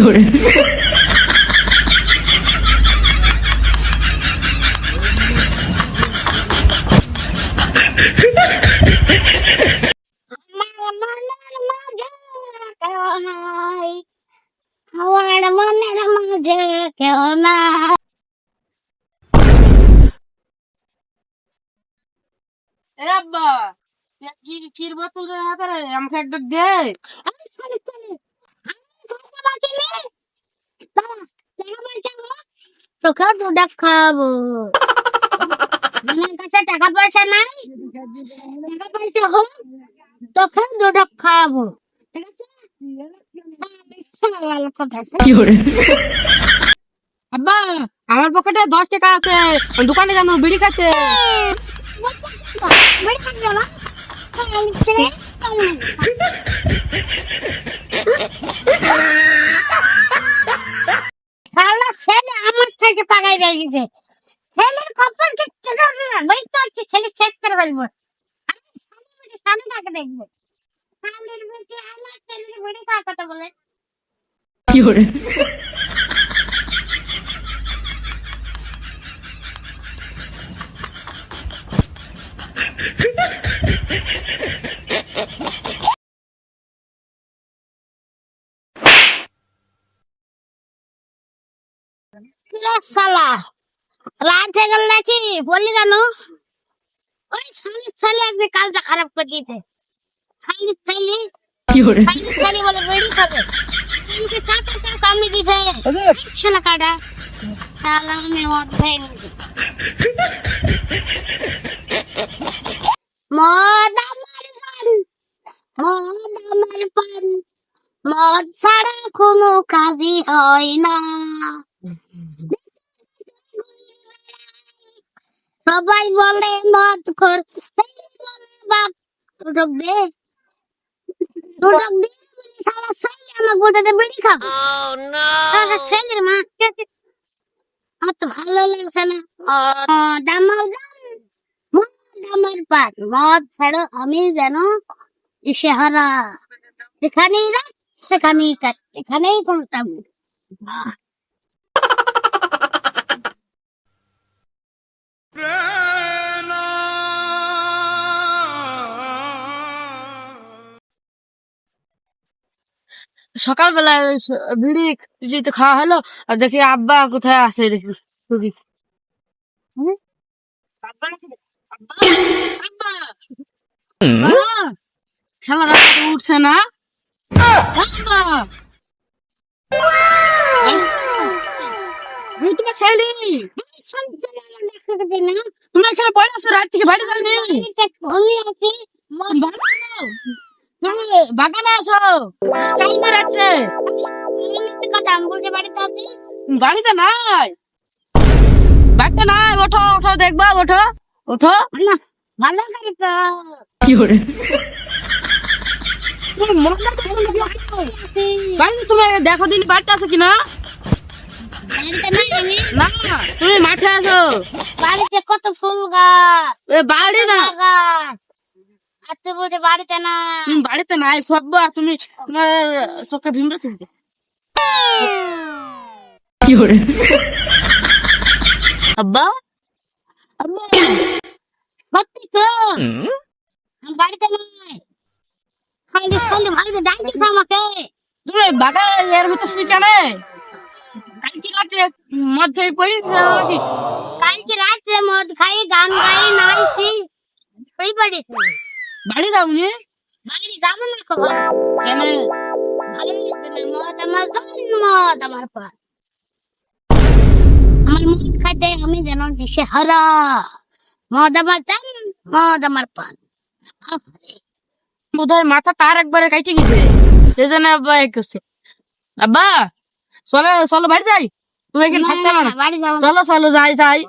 করে আমার মনের মাঝে কেউ না। আব্বা কি চির বোতল করে আমাকে একটা দে। তোকে দুধ খাবো, আমার কাছে টাকা পয়সা নাই, টাকা পয়সা হোক তোকে দুধ খাবো, ঠিক আছে? কি করে আব্বা আমার পকেটে 10 টাকা আছে, দোকানে যাবো বিড়ি খাইতে। ছেলে আমার থেকে পাগাই গেছে, ছেলের কপাল ছেলে শেষ করে ফেলবো, সামনে তাকে দেখবো ছেলের বেশি আমার ছেলের বেড়ে খাওয়ার কথা বলে। কি করে শালা রাত হয়ে গেল নাকি বললি কেন? ওই শালির ছেলে একদিন কাজটা খারাপ করে দিয়েছে, শালির ছেলে কি করে শালির ছেলে বলে বেড়ি খাবে, কিন্তু কাটা কেউ কামড়ে দিছে শালা কাটা, শালা আমি অধ্যায় মদ আমার পান, মদ আমার পান, মদ ছাড়া কোনো কাজই হয় না, সবাই বলে মদ খোর, বাপ দুধক দে, দুধক দে সারা সাই আমার গোটাতে বেড়ি খাবো। ছেলের মা অত ভালো লাগছে না, দামাল মদ আমার পান, মদ ছাড়ো আমি যেন ইশাহারা, এখানেই রাত সেখানেই কাট, এখানেই চলতাম। সকালবেলা বিড়ি যদি খাওয়া হলো আর দেখি আব্বা কোথায় আছে, দেখি দেখি আব্বা আব্বা আব্বা সারা রাত উঠছে না আব্বা। আমি তোমার ছেলে, তুমি এখানে পড়ে আছো, রাত থেকে বাড়ি যাওনি, তুমি বাগানে আছো কেমন রাত্রে, বাড়িতে নাই, বাড়িতে নাই, ওঠো ওঠো দেখবা, ওঠো ওঠো। ভালো করে তো কি করে বাড়িতে তুমি দেখো দিন বাড়িতে আছো কিনা, বাড়িতে নাই আমি, না তুমি মাঠে আছো, বাড়িতে কত ফুল গাছ, বাড়ি না গাছ আতে বলে বাড়িতে না, তুমি বাড়িতে নাই সব, তুমি তোমার চোখে ভিমড়ে ছিল। কি করে আব্বা আব্বা সত্যি তো আমি বাড়িতে নাই, খালি খালি বাড়িতে ডাকতেছে আমাকে, তুমি বাগান এর ভিতর শুই কেন, কালকে রাত্রে মদ খেয়ে পড়ি নাকি, কালকে রাত্রে মদ খাই গান গাই নাইছি ওই বাড়িতে, বাড়ি যাওনি, বাড়ি যাবো না কখন, কেন ভালো লাগছে না, মদ আমার দান, মদ আমার পান, আমার মদ খাইতে আমি যেন দিশেহারা, মদ আমার দান, মদ আমার পান, বোধহয় মাথা তার একবারে কাইটে গেছে, সেই জন্য আব্বা এক করছে। আব্বা চলো চলো বাড়ি যাই, তুমি এখানে থাকতে পারো, বাড়ি যাবো চলো চলো যাই যাই।